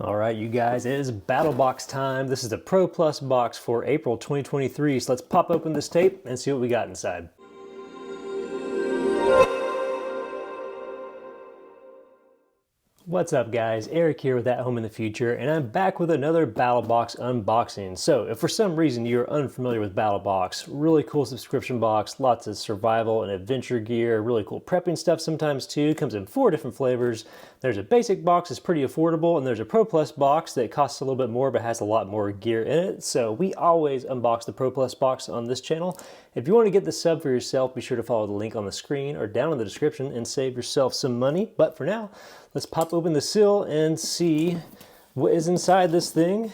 All right, you guys, it is Battlebox time. This is the Pro Plus box for April 2023. So let's pop open this tape and see what we got inside. What's up guys, Eric here with At Home in the Future, and I'm back with another Battlebox unboxing. So if for some reason you're unfamiliar with Battlebox, really cool subscription box, lots of survival and adventure gear, really cool prepping stuff sometimes too, comes in 4 different flavors. There's a basic box that's pretty affordable, and there's a Pro Plus box that costs a little bit more but has a lot more gear in it. So we always unbox the Pro Plus box on this channel. If you want to get the sub for yourself, be sure to follow the link on the screen or down in the description and save yourself some money. But for now, let's pop open the seal and see what is inside this thing.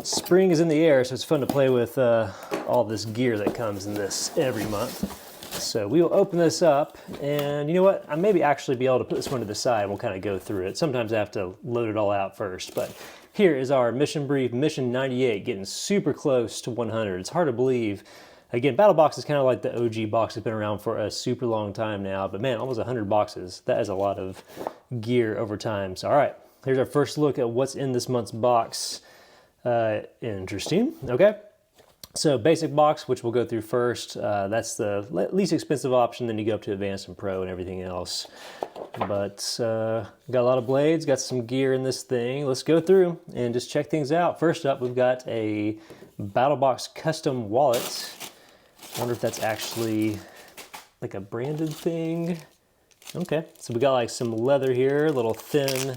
Spring is in the air, so it's fun to play with all this gear that comes in this every month. So we will open this up, and you know what? I maybe actually be able to put this one to the side and we'll kind of go through it. Sometimes I have to load it all out first, but here is our mission brief, mission 98, getting super close to 100. It's hard to believe. Again, Battlebox is kind of like the OG box. It's been around for a super long time now, but man, almost 100 boxes. That is a lot of gear over time. So all right, here's our first look at what's in this month's box. Interesting, okay. So basic box, which we'll go through first. That's the least expensive option, then you go up to advanced and pro and everything else. But got a lot of blades, got some gear in this thing. Let's go through and just check things out. First up, we've got a Battlebox custom wallet. I wonder if that's actually like a branded thing. Okay, so we got like some leather here, a little thin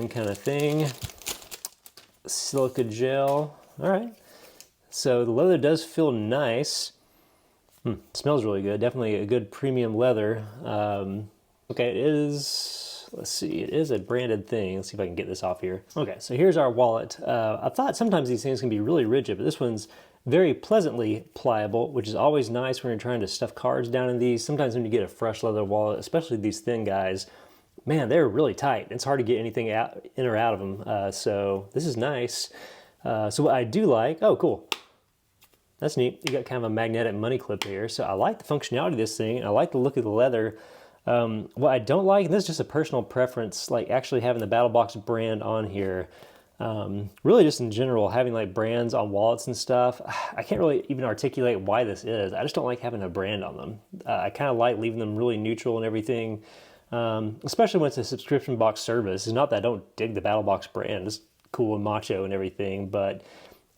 kind of thing. Silica gel, all right. So the leather does feel nice. Smells really good, definitely a good premium leather. Okay, it is, let's see, it is a branded thing. Let's see if I can get this off here. Okay, so here's our wallet. I thought sometimes these things can be really rigid, but this one's very pleasantly pliable, which is always nice when you're trying to stuff cards down in these. Sometimes when you get a fresh leather wallet, especially these thin guys, man, they're really tight. It's hard to get anything out, in or out of them. So this is nice. So what I do like, oh, cool. That's neat. You got kind of a magnetic money clip here. So I like the functionality of this thing. I like the look of the leather. What I don't like, and this is just a personal preference, like actually having the Battlebox brand on here. Really just in general, having like brands on wallets and stuff, I can't really even articulate why this is. I just don't like having a brand on them. I kind of like leaving them really neutral and everything, especially when it's a subscription box service. It's not that I don't dig the Battlebox brand. It's cool and macho and everything, but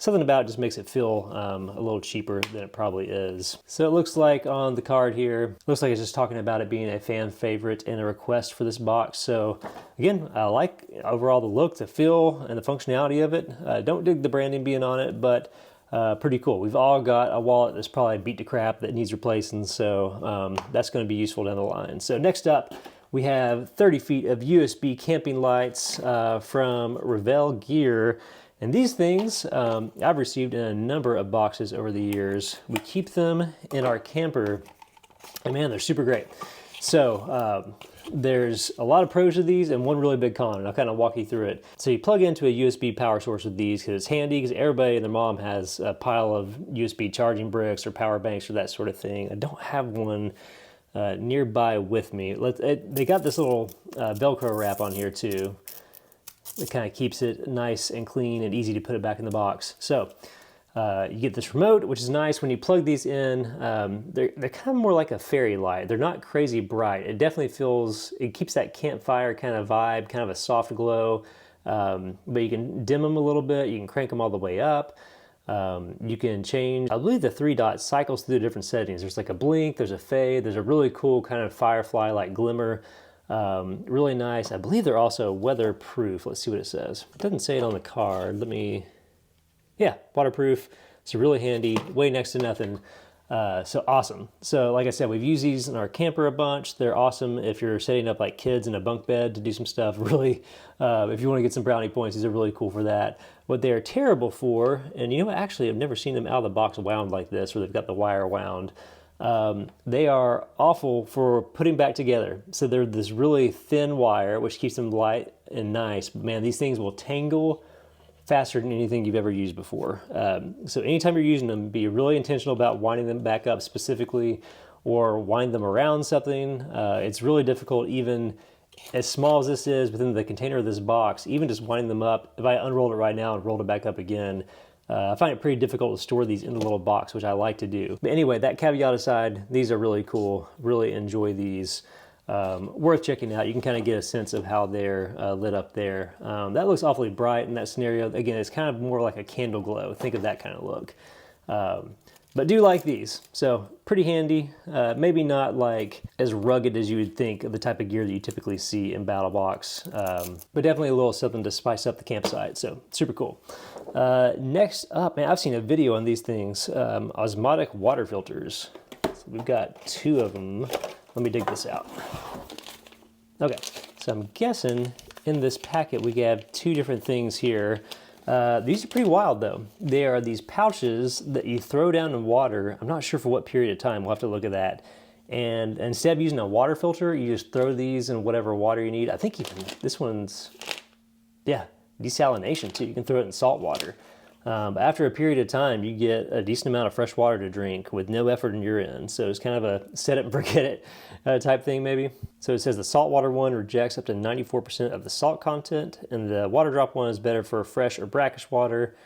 something about it just makes it feel a little cheaper than it probably is. So it looks like on the card here, looks like it's just talking about it being a fan favorite and a request for this box. So again, I like overall the look, the feel, and the functionality of it. Don't dig the branding being on it, but pretty cool. We've all got a wallet that's probably beat to crap that needs replacing, so that's going to be useful down the line. So next up, we have 30 feet of USB camping lights from Revell Gear. And these things I've received in a number of boxes over the years. We keep them in our camper, and man, they're super great. So there's a lot of pros to these and one really big con, and I'll kind of walk you through it. So you plug into a USB power source with these because it's handy, because everybody and their mom has a pile of USB charging bricks or power banks or that sort of thing. I don't have one nearby with me. They got this little Velcro wrap on here too. It kind of keeps it nice and clean and easy to put it back in the box. So you get this remote, which is nice. When you plug these in, they're kind of more like a fairy light. They're not crazy bright. It definitely feels, it keeps that campfire kind of vibe, kind of a soft glow. But you can dim them a little bit. You can crank them all the way up. You can change, I believe the 3 dots cycles through the different settings. There's like a blink, there's a fade, there's a really cool kind of firefly-like glimmer. Really nice. I believe they're also weatherproof. Let's see what it says. It doesn't say it on the card. Yeah, waterproof. It's really handy, way next to nothing. So awesome. So like I said, we've used these in our camper a bunch. They're awesome if you're setting up like kids in a bunk bed to do some stuff. Really, if you want to get some brownie points, these are really cool for that. What they're terrible for, and you know what, actually I've never seen them out of the box wound like this, where they've got the wire wound. They are awful for putting back together. So they're this really thin wire, which keeps them light and nice. But man, these things will tangle faster than anything you've ever used before. So anytime you're using them, be really intentional about winding them back up specifically, or wind them around something. It's really difficult even as small as this is within the container of this box, even just winding them up, if I unrolled it right now and rolled it back up again, I find it pretty difficult to store these in a little box, which I like to do. But anyway, that caveat aside, these are really cool. Really enjoy these. Worth checking out. You can kind of get a sense of how they're lit up there. That looks awfully bright in that scenario. Again, it's kind of more like a candle glow. Think of that kind of look. But do like these. So pretty handy. Maybe not like as rugged as you would think of the type of gear that you typically see in Battlebox, but definitely a little something to spice up the campsite. So super cool. Next up, man, I've seen a video on these things. Osmotic water filters. So we've got 2 of them. Let me dig this out. Okay, so I'm guessing in this packet we have 2 different things here. These are pretty wild though. They are these pouches that you throw down in water. I'm not sure for what period of time. We'll have to look at that. And instead of using a water filter, you just throw these in whatever water you need. I think even this one's, yeah, desalination too. You can throw it in salt water. But after a period of time, you get a decent amount of fresh water to drink with no effort on your end. So it's kind of a set it and forget it type thing maybe. So it says the saltwater one rejects up to 94% of the salt content, and the water drop one is better for fresh or brackish water.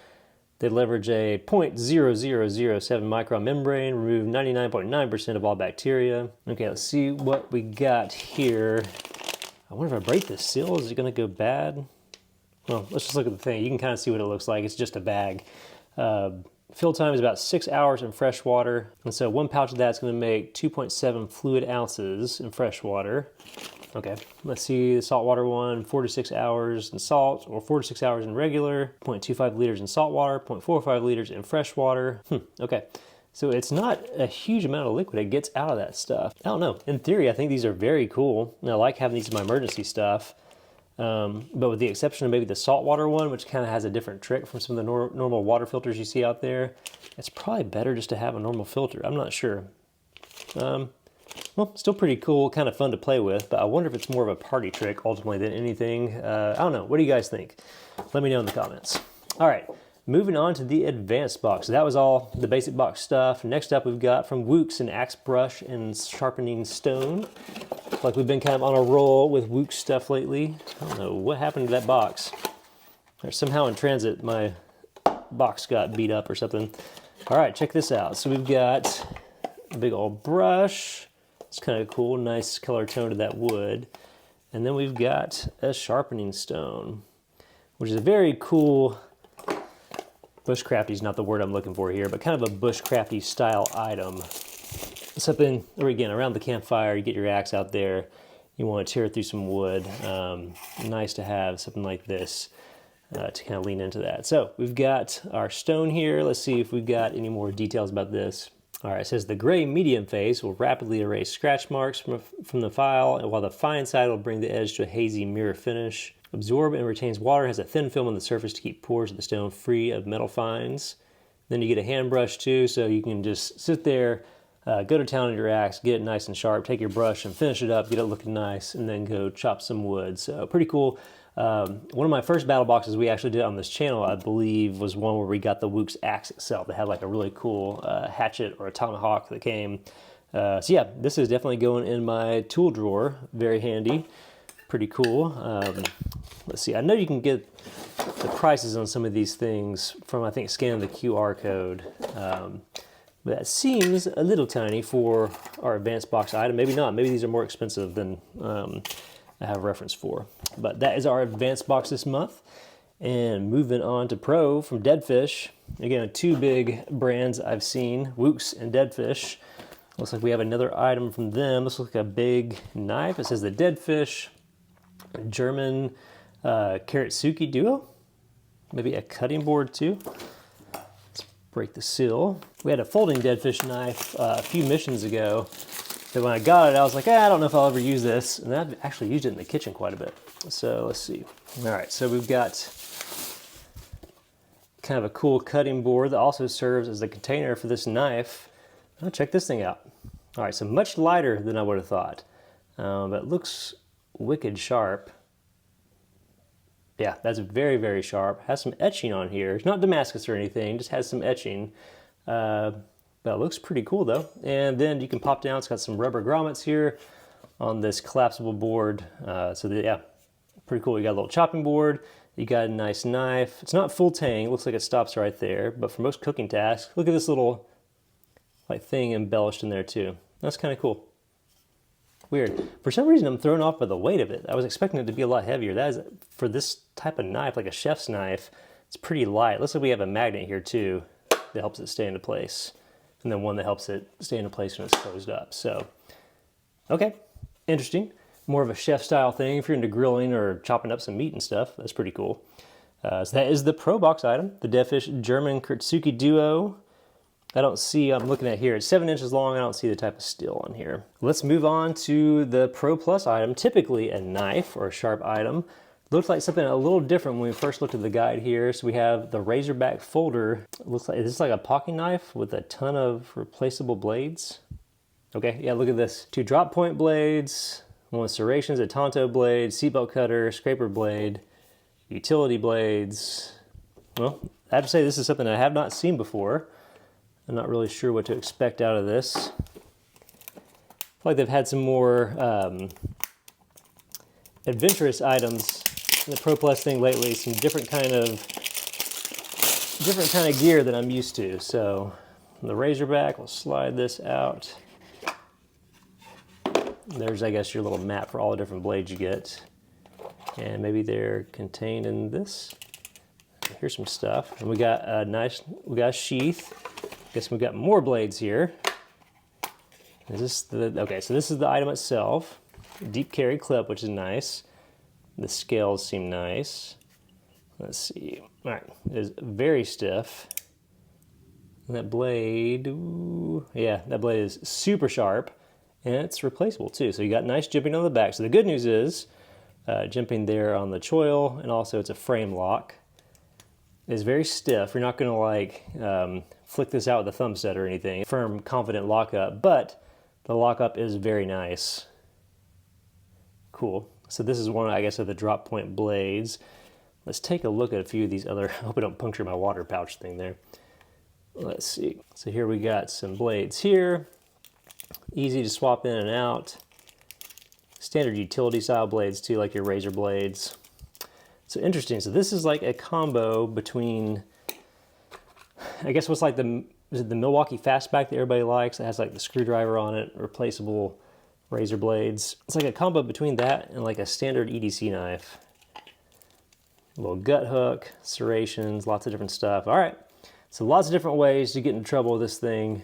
They leverage a 0.0007 micron membrane, remove 99.9% of all bacteria. Okay, let's see what we got here. I wonder if I break this seal, is it gonna go bad? Well, let's just look at the thing. You can kind of see what it looks like. It's just a bag. Fill time is about 6 hours in fresh water. And so 1 pouch of that's going to make 2.7 fluid ounces in fresh water. Okay, let's see the saltwater one, 4 to 6 hours in salt, or 4 to 6 hours in regular, 0.25 liters in salt water, 0.45 liters in fresh water. Okay, so it's not a huge amount of liquid it gets out of that stuff. I don't know. In theory, I think these are very cool. And I like having these in my emergency stuff. But with the exception of maybe the saltwater one, which kind of has a different trick from some of the normal water filters you see out there, it's probably better just to have a normal filter. I'm not sure. Well, still pretty cool, kind of fun to play with, but I wonder if it's more of a party trick ultimately than anything. I don't know. What do you guys think? Let me know in the comments. All right, moving on to the advanced box. So that was all the basic box stuff. Next up, we've got from Wooks an axe brush and sharpening stone. Like we've been kind of on a roll with Wooks stuff lately. I don't know what happened to that box. Or somehow in transit, my box got beat up or something. All right, check this out. So we've got a big old brush. It's kind of cool, nice color tone to that wood. And then we've got a sharpening stone, which is a very cool, bushcrafty is not the word I'm looking for here, but kind of a bushcrafty style item. Something, or again, around the campfire, you get your axe out there, you want to tear through some wood. Nice to have something like this to kind of lean into that. So we've got our stone here. Let's see if we've got any more details about this. All right, it says the gray medium face will rapidly erase scratch marks from the file, and while the fine side will bring the edge to a hazy mirror finish. Absorb and retains water, has a thin film on the surface to keep pores of the stone free of metal fines. Then you get a hand brush too, so you can just sit there, go to town on your axe, get it nice and sharp, take your brush and finish it up, get it looking nice, and then go chop some wood. So pretty cool. One of my first battle boxes we actually did on this channel, I believe, was one where we got the Wooks axe itself. That had like a really cool hatchet or a tomahawk that came. So yeah, this is definitely going in my tool drawer. Very handy. Pretty cool. Let's see, I know you can get the prices on some of these things from, I think, scanning the QR code. But that seems a little tiny for our advanced box item. Maybe not. Maybe these are more expensive than I have reference for. But that is our advanced box this month. And moving on to Pro from Deadfish. Again, 2 big brands I've seen, Wooks and Deadfish. Looks like we have another item from them. This looks like a big knife. It says the Deadfish German Karatsuki Duo. Maybe a cutting board too. Let's break the seal. We had a folding Deadfish knife a few missions ago. So when I got it, I was like, I don't know if I'll ever use this. And I've actually used it in the kitchen quite a bit. So let's see. All right, so we've got kind of a cool cutting board that also serves as the container for this knife. Oh, check this thing out. All right, so much lighter than I would have thought. But it looks wicked sharp. Yeah, that's very, very sharp. Has some etching on here. It's not Damascus or anything, just has some etching. But it looks pretty cool though. And then you can pop down, it's got some rubber grommets here on this collapsible board. Yeah, pretty cool. You got a little chopping board. You got a nice knife. It's not full tang. It looks like it stops right there. But for most cooking tasks, look at this little like thing embellished in there too. That's kind of cool. Weird. For some reason, I'm thrown off by the weight of it. I was expecting it to be a lot heavier. That is, for this type of knife, like a chef's knife, it's pretty light. Looks like we have a magnet here too that helps it stay into place. And then one that helps it stay into place when it's closed up. So, okay, interesting. More of a chef style thing if you're into grilling or chopping up some meat and stuff. That's pretty cool. So that is the Pro Box item, the Deadfish German Kurtsuki Duo. I don't see, I'm looking at here, it's 7 inches long. I don't see the type of steel on here. Let's move on to the Pro Plus item, typically a knife or a sharp item. Looks like something a little different when we first looked at the guide here. So we have the Razorback folder. It looks like, is this like a pocket knife with a ton of replaceable blades? Okay, yeah, look at this. 2 drop point blades, 1 serrations, a Tonto blade, seatbelt cutter, scraper blade, utility blades. Well, I have to say this is something I have not seen before. I'm not really sure what to expect out of this. I feel like they've had some more adventurous items in the Pro Plus thing lately, some different kind of gear that I'm used to. So the Razorback, we'll slide this out. There's, I guess, your little map for all the different blades you get. And maybe they're contained in this. Here's some stuff. And we got a sheath. Guess we got more blades here. Is this okay, so this is the item itself. Deep carry clip, which is nice. The scales seem nice. Let's see. All right, it is very stiff. And that blade, ooh, yeah, that blade is super sharp. And it's replaceable too. So you got nice jimping on the back. So the good news is jimping there on the choil, and also it's a frame lock. It's very stiff. You're not gonna like flick this out with a thumb set or anything. Firm, confident lockup, but the lockup is very nice. Cool. So this is one, I guess, of the drop point blades. Let's take a look at a few of these other, I hope I don't puncture my water pouch thing there. Let's see. So here we got some blades here. Easy to swap in and out. Standard utility style blades too, like your razor blades. So interesting. So this is like a combo between, I guess what's like is it the Milwaukee Fastback that everybody likes? It has like the screwdriver on it, replaceable razor blades. It's like a combo between that and like a standard EDC knife. A little gut hook, serrations, lots of different stuff. All right, so lots of different ways to get into trouble with this thing.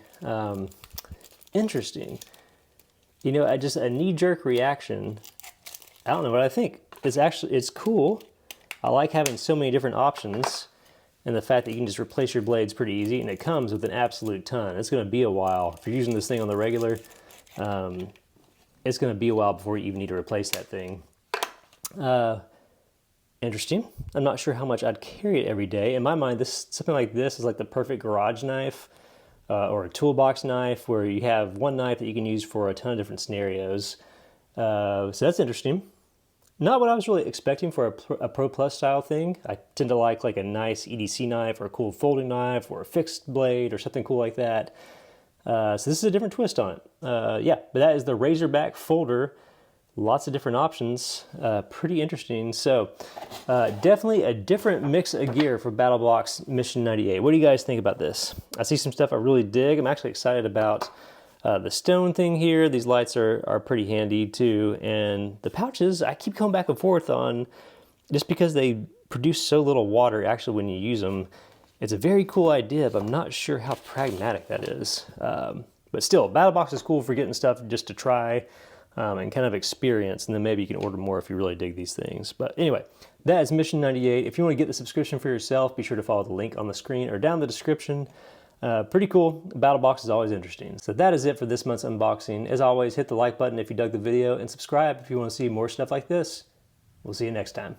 Interesting. You know, just a knee-jerk reaction. I don't know what I think. It's cool. I like having so many different options, and the fact that you can just replace your blades pretty easy, and it comes with an absolute ton. It's going to be a while. If you're using this thing on the regular, it's going to be a while before you even need to replace that thing. Interesting. I'm not sure how much I'd carry it every day. In my mind, something like this is like the perfect garage knife or a toolbox knife, where you have one knife that you can use for a ton of different scenarios. So that's interesting. Not what I was really expecting for a Pro Plus style thing. I tend to like a nice EDC knife or a cool folding knife or a fixed blade or something cool like that. So this is a different twist on it. Yeah, but that is the Razorback folder. Lots of different options. Pretty interesting. So definitely a different mix of gear for Battlebox Mission 98. What do you guys think about this? I see some stuff I really dig. I'm actually excited about the stone thing here. These lights are pretty handy too. And the pouches, I keep coming back and forth on, just because they produce so little water actually when you use them. It's a very cool idea, but I'm not sure how pragmatic that is. But still, Battlebox is cool for getting stuff just to try and kind of experience, and then maybe you can order more if you really dig these things. But anyway, that is Mission 98. If you want to get the subscription for yourself, be sure to follow the link on the screen or down in the description. Pretty cool. Battlebox is always interesting. So that is it for this month's unboxing. As always, hit the like button if you dug the video, and subscribe if you want to see more stuff like this. We'll see you next time.